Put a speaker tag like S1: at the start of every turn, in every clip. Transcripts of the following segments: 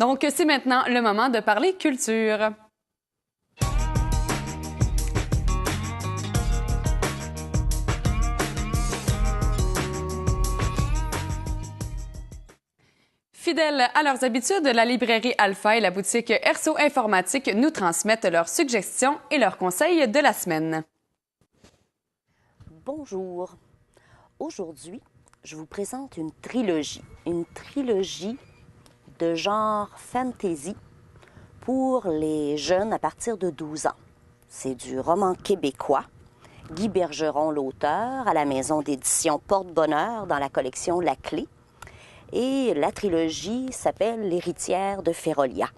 S1: Donc, c'est maintenant le moment de parler culture. Fidèles à leurs habitudes, la librairie Alpha et la boutique Erso Informatique nous transmettent leurs suggestions et leurs conseils de la semaine.
S2: Bonjour. Aujourd'hui, je vous présente une trilogie de genre fantasy pour les jeunes à partir de 12 ans. C'est du roman québécois. Guy Bergeron, l'auteur, à la maison d'édition Porte-Bonheur dans la collection La Clé. Et la trilogie s'appelle L'héritière de Férolia.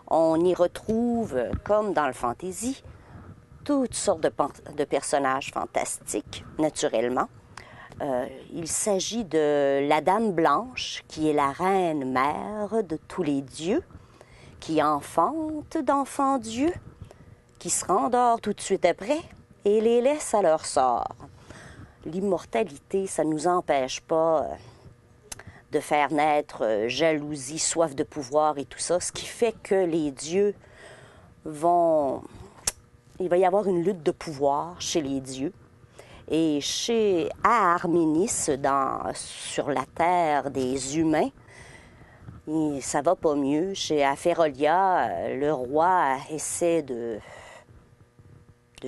S2: On y retrouve, comme dans le fantasy, toutes sortes de personnages fantastiques, naturellement. Il s'agit de la Dame Blanche, qui est la reine mère de tous les dieux, qui enfante d'enfants dieux, qui se rendort tout de suite après et les laisse à leur sort. L'immortalité, ça ne nous empêche pas de faire naître jalousie, soif de pouvoir et tout ça, ce qui fait que les dieux vont... Il va y avoir une lutte de pouvoir chez les dieux. Et à Arménis, sur la terre des humains, et ça va pas mieux. À Férolia, le roi essaie de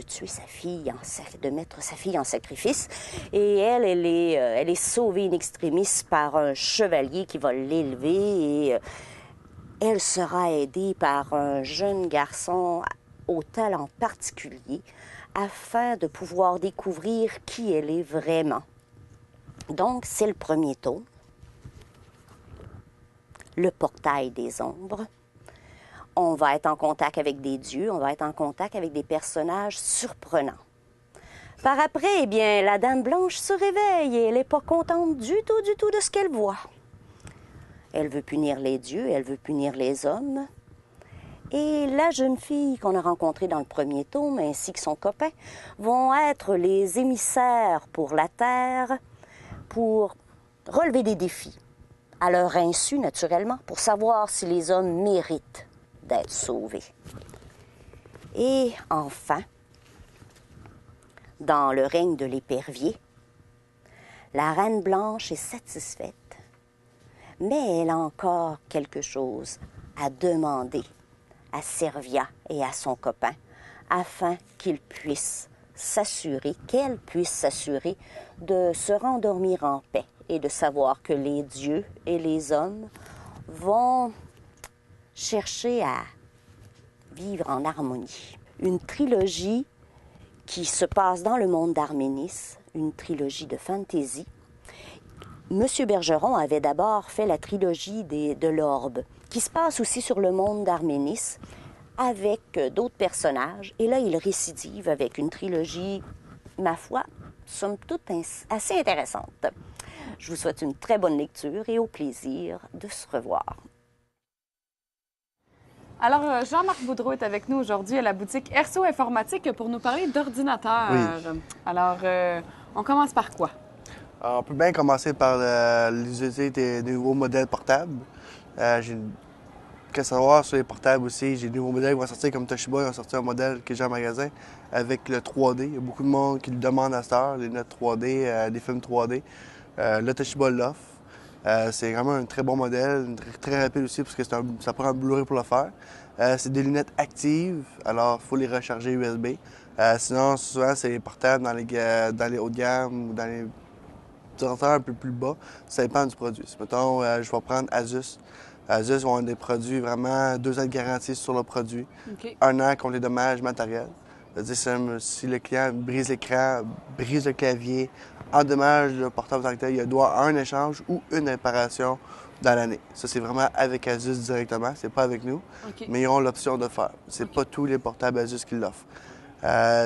S2: tuer sa fille, de mettre sa fille en sacrifice. Et elle est sauvée in extremis par un chevalier qui va l'élever. Et elle sera aidée par un jeune garçon au talent particulier afin de pouvoir découvrir qui elle est vraiment. Donc, c'est le premier tome. Le portail des ombres. On va être en contact avec des dieux, on va être en contact avec des personnages surprenants. Par après, eh bien, la Dame Blanche se réveille et elle n'est pas contente du tout de ce qu'elle voit. Elle veut punir les dieux, elle veut punir les hommes. Et la jeune fille qu'on a rencontrée dans le premier tome, ainsi que son copain, vont être les émissaires pour la Terre, pour relever des défis, à leur insu, naturellement, pour savoir si les hommes méritent d'être sauvés. Et enfin, dans le règne de l'épervier, la Reine Blanche est satisfaite, mais elle a encore quelque chose à demander à Servia et à son copain, afin qu'elle puisse s'assurer de se rendormir en paix et de savoir que les dieux et les hommes vont chercher à vivre en harmonie. Une trilogie qui se passe dans le monde d'Arménis, une trilogie de fantasy. Monsieur Bergeron avait d'abord fait la trilogie de l'Orbe, qui se passe aussi sur le monde d'Arménis, avec d'autres personnages. Et là, il récidive avec une trilogie, ma foi, somme toute assez intéressante. Je vous souhaite une très bonne lecture et au plaisir de se revoir.
S1: Alors, Jean-Marc Boudreau est avec nous aujourd'hui à la boutique Erso Informatique pour nous parler d'ordinateurs.
S3: Oui.
S1: Alors, on commence par quoi?
S3: Alors, on peut bien commencer par l'utilité des nouveaux modèles portables. Qu'à savoir sur les portables aussi, j'ai des nouveaux modèles qui vont sortir comme Toshiba, ils ont sorti un modèle que j'ai en magasin avec le 3D. Il y a beaucoup de monde qui le demande à cette heure, les notes 3D, des films 3D. Le Toshiba l'offre. C'est vraiment un très bon modèle, très rapide aussi parce que ça prend un Blu-ray pour le faire. C'est des lunettes actives, alors il faut les recharger USB. Sinon, souvent, c'est portable dans les haut de gamme ou dans les ordinateurs un peu plus bas. Ça dépend du produit. Mettons, je vais prendre Asus. Asus ont des produits vraiment 2 ans de garantie sur le produit.
S1: Okay.
S3: 1 an contre les dommages matériels. C'est-à-dire, si le client brise l'écran, brise le clavier, endommage le portable en tant que tel, il doit un échange ou une réparation dans l'année. Ça, c'est vraiment avec Asus directement, c'est pas avec nous,
S1: Okay.
S3: mais ils ont l'option de faire. C'est pas tous les portables Asus qui l'offrent.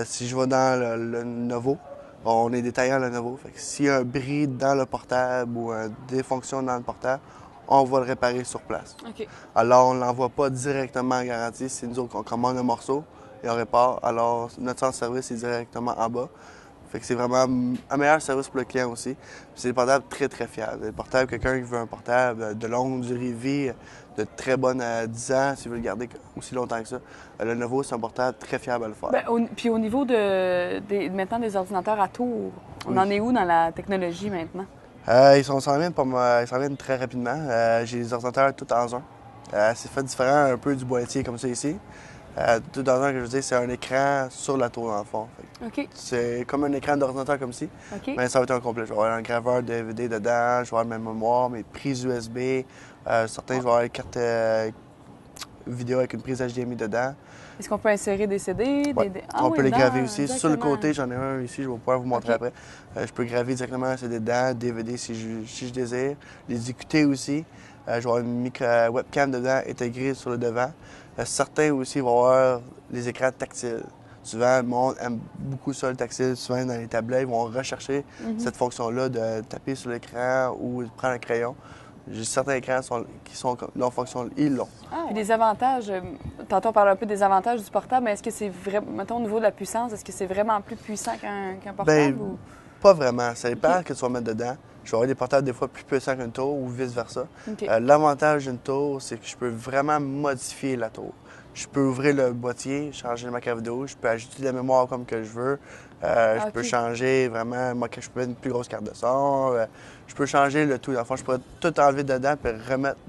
S3: Si je vais dans le Novo, on est détaillant le Novo. Fait que s'il y a un bris dans le portable ou une défonction dans le portable, on va le réparer sur place.
S1: Okay.
S3: Alors, on ne l'envoie pas directement en garantie. C'est nous autres qu'on commande un morceau et on répare. Alors, notre centre de service est directement en bas. Fait que c'est vraiment un meilleur service pour le client aussi. Puis c'est des portables très, très fiables. Des portables, quelqu'un qui veut un portable de longue durée de vie, de très bonne à 10 ans, s'il veut le garder aussi longtemps que ça. Le Lenovo, c'est un portable très fiable à le faire.
S1: Puis au niveau maintenant des ordinateurs à tour, on en est où dans la technologie maintenant?
S3: Ils s'en viennent très rapidement. J'ai des ordinateurs tout en un. C'est fait différent un peu du boîtier comme ça ici. Tout dans un, que je veux dire, c'est un écran sur la tour, dans le fond.
S1: OK.
S3: C'est comme un écran d'ordinateur comme ci, mais ça va être un complet. Je vais avoir un graveur DVD dedans, je vais avoir ma mémoire, mes prises USB. Certains, je vais avoir une carte vidéo avec une prise HDMI dedans.
S1: Est-ce qu'on peut insérer des CD?
S3: Ouais. On peut les graver aussi. Sur le côté, j'en ai un ici, je vais pouvoir vous montrer après. Je peux graver directement un CD dedans, DVD si je désire. Les écouter aussi. Je vais avoir une webcam dedans intégrée sur le devant. Certains aussi vont avoir les écrans tactiles. Souvent, le monde aime beaucoup ça, le tactile. Souvent, dans les tablettes, ils vont rechercher cette fonction-là de taper sur l'écran ou de prendre un crayon. J'ai certains écrans qui sont leur fonction, ils l'ont.
S1: Puis des avantages, tantôt on parle un peu des avantages du portable, mais est-ce que c'est vraiment, mettons au niveau de la puissance, est-ce que c'est vraiment plus puissant qu'un portable? Ou...
S3: Pas vraiment. Ça dépend que tu vas mettre dedans. Je vais avoir des portables des fois plus puissants qu'une tour ou vice-versa. L'avantage d'une tour, c'est que je peux vraiment modifier la tour. Je peux ouvrir le boîtier, changer ma carte vidéo, je peux ajouter de la mémoire comme que je veux. Je peux changer vraiment, je peux mettre une plus grosse carte de son. Je peux changer le tout. Dans le fond, je pourrais tout enlever dedans et remettre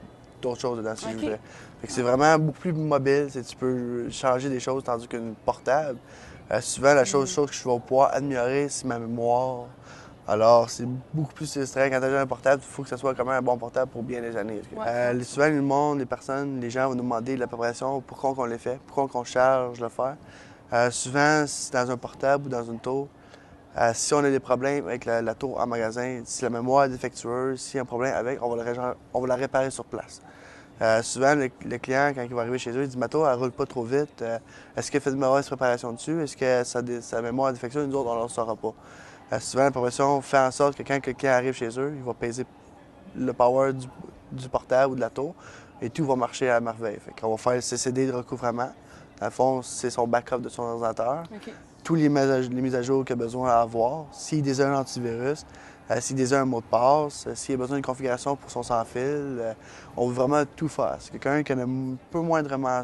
S3: d'autres choses dedans si je voudrais. Fait que c'est vraiment beaucoup plus mobile. Tu peux changer des choses tandis qu'une portable. Souvent, la chose que je vais pouvoir améliorer, c'est ma mémoire. Alors, c'est beaucoup plus restreint. Quand tu as un portable, il faut que ce soit quand même un bon portable pour bien les années. Souvent, le monde, les gens vont nous demander de la préparation, pourquoi on les fait, pourquoi on charge le faire. Souvent, si dans un portable ou dans une tour, si on a des problèmes avec la tour en magasin, si la mémoire est défectueuse, s'il y a un problème avec, on va la réparer sur place. Souvent, le client, quand il va arriver chez eux, il dit « Ma tour, elle ne roule pas trop vite. Est-ce qu'il a fait une mauvaise préparation dessus? Est-ce que sa mémoire est défectueuse? » Nous autres, on ne le saura pas. Souvent, la préparation fait en sorte que quand le client arrive chez eux, il va peser le power du portable ou de la tour et tout va marcher à merveille. On va faire le CCD de recouvrement. Dans le fond, c'est son backup de son ordinateur. Tous les mises à jour qu'il a besoin d'avoir. S'il désire un antivirus, s'il désire un mot de passe, s'il a besoin d'une configuration pour son sans-fil, on veut vraiment tout faire. C'est quelqu'un qui aime un peu moindrement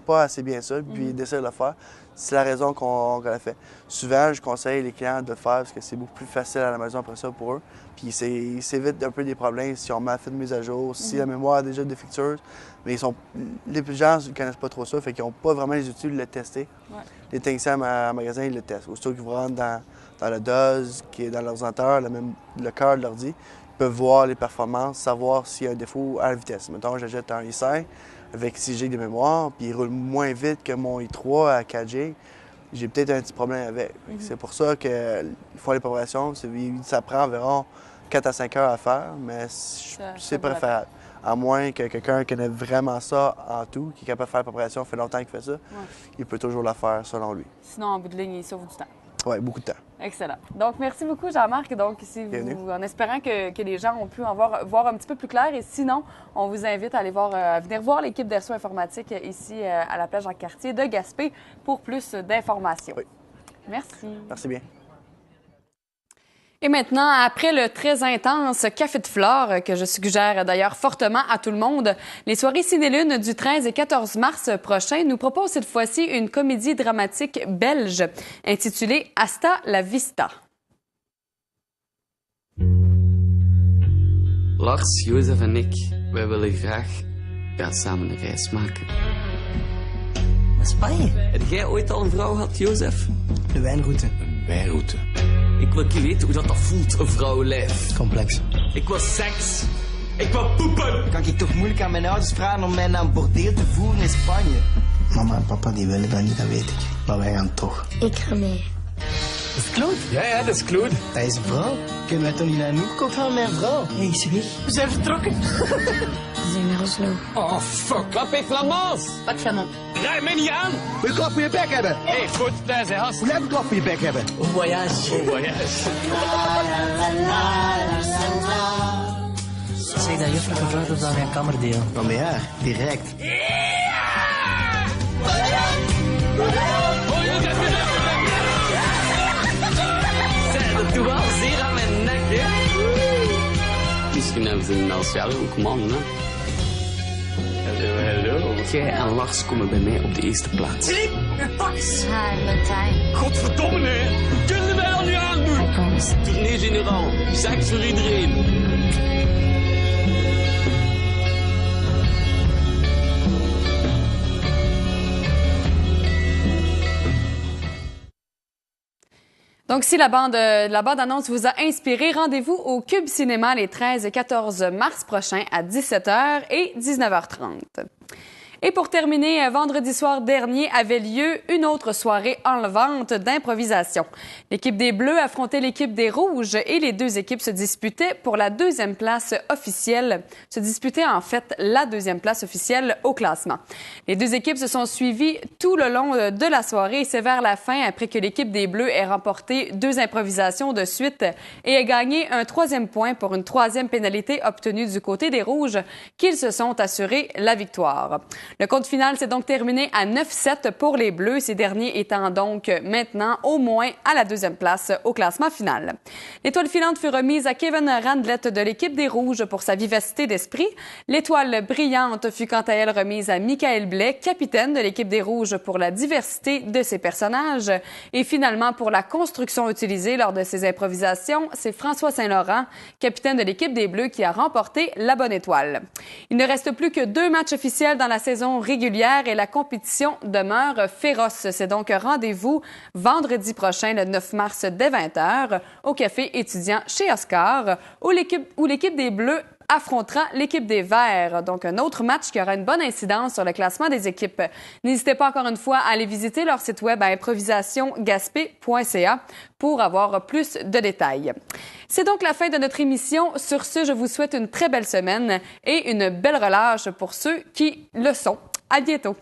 S3: pas assez bien ça, puis il décide de le faire. C'est la raison qu'on l'a fait. Souvent, je conseille les clients de le faire parce que c'est beaucoup plus facile à la maison après ça pour eux. Puis ils s'évitent un peu des problèmes si on mal fait de mise à jour, si la mémoire est déjà défectueuse. Mais les gens ne connaissent pas trop ça, fait qu'ils n'ont pas vraiment les outils de le tester. Les techniciens en magasin, ils le testent. Aussitôt qu'ils vont rentrer dans le DOS, qui est dans l'ordinateur, le cœur de l'ordi, ils peuvent voir les performances, savoir s'il y a un défaut à la vitesse. Mettons, j'achète un i5 avec 6 GB de mémoire, puis il roule moins vite que mon i3 à 4 GB. J'ai peut-être un petit problème avec. C'est pour ça qu'ils font les préparations. Ça prend environ 4 à 5 heures à faire, mais c'est préférable. À moins que quelqu'un connaisse vraiment ça en tout, qui est capable de faire la préparation, fait longtemps qu'il fait ça, il peut toujours la faire selon lui.
S1: Sinon, en bout de ligne, il sauve du temps.
S3: Oui, beaucoup de temps.
S1: Excellent. Donc, merci beaucoup, Jean-Marc. Donc, en espérant que les gens ont pu en voir un petit peu plus clair. Et sinon, on vous invite à aller venir voir l'équipe d'Erso Informatique ici à la plage Jacques-Cartier de Gaspé pour plus d'informations.
S3: Oui.
S1: Merci.
S3: Merci bien.
S1: Et maintenant, après le très intense Café de Flore, que je suggère d'ailleurs fortement à tout le monde, les soirées Ciné-Lune du 13 et 14 mars prochain nous proposent cette fois-ci une comédie dramatique belge intitulée Hasta la Vista.
S4: Lars, Jozef en ik, wij willen graag samen een reis maken.
S5: Naar Spanje?
S4: Heb jij ooit al een vrouw gehad, Jozef?
S5: De wijnroute.
S4: Een wijnroute. Ik wil weten hoe dat voelt, een vrouwenlijf.
S5: Complex.
S4: Ik wil seks. Ik wil poepen.
S5: Kan ik toch moeilijk aan mijn ouders vragen om mij naar een bordeel te voeren in Spanje? Mama en papa die willen dat niet, dat weet ik. Maar wij gaan toch.
S6: Ik ga mee.
S5: Dat is Claude?
S4: Ja, dat is Claude.
S5: Dat is een vrouw. Kunnen wij toch niet naar een hoek gaan met een vrouw? Hé, is ze weg? We zijn vertrokken.
S6: We zijn naar Oslo.
S4: Oh, fuck. Klap je Flamands.
S6: Wat Flamand?
S4: Rij mij niet aan.
S5: Wil je klap voor je bek hebben?
S4: Hé, goed, daar zijn hast.
S5: Hoe heb je klap voor je bek hebben? Een voyage.
S4: Oh, voyage.
S5: Zeg dat juffrouw gevraagd of dat wij een kamer delen. Dan bij haar, direct.
S4: Misschien hebben ze een Marcial ook, man. Hè? Hallo. Jij en Lars komen bij mij op de eerste plaats.
S6: Hi, Martijn.
S4: Godverdomme, nee. Kunnen wij dat nu aandoen?
S6: I promise.
S4: Tournee generaal. Seks voor iedereen.
S1: Donc, si la bande-annonce vous a inspiré, rendez-vous au Cube Cinéma les 13 et 14 mars prochains à 17h et 19h30. Et pour terminer, vendredi soir dernier avait lieu une autre soirée enlevante d'improvisation. L'équipe des Bleus affrontait l'équipe des Rouges et les deux équipes se disputaient pour la deuxième place officielle. Se disputaient en fait la deuxième place officielle au classement. Les deux équipes se sont suivies tout le long de la soirée et c'est vers la fin, après que l'équipe des Bleus ait remporté 2 improvisations de suite et ait gagné un 3e point pour une 3e pénalité obtenue du côté des Rouges, qu'ils se sont assurés la victoire. Le compte final s'est donc terminé à 9-7 pour les Bleus, ces derniers étant donc maintenant au moins à la 2e place au classement final. L'étoile filante fut remise à Kevin Randlett de l'équipe des Rouges pour sa vivacité d'esprit. L'étoile brillante fut quant à elle remise à Michael Blais, capitaine de l'équipe des Rouges, pour la diversité de ses personnages. Et finalement, pour la construction utilisée lors de ces improvisations, c'est François Saint-Laurent, capitaine de l'équipe des Bleus, qui a remporté la bonne étoile. Il ne reste plus que 2 matchs officiels dans la saison régulière et la compétition demeure féroce. C'est donc rendez-vous vendredi prochain, le 9 mars, dès 20h, au Café étudiant chez Oscar, où l'équipe des Bleus affrontera l'équipe des Verts. Donc, un autre match qui aura une bonne incidence sur le classement des équipes. N'hésitez pas encore une fois à aller visiter leur site web à improvisationgaspé.ca pour avoir plus de détails. C'est donc la fin de notre émission. Sur ce, je vous souhaite une très belle semaine et une belle relâche pour ceux qui le sont. À bientôt.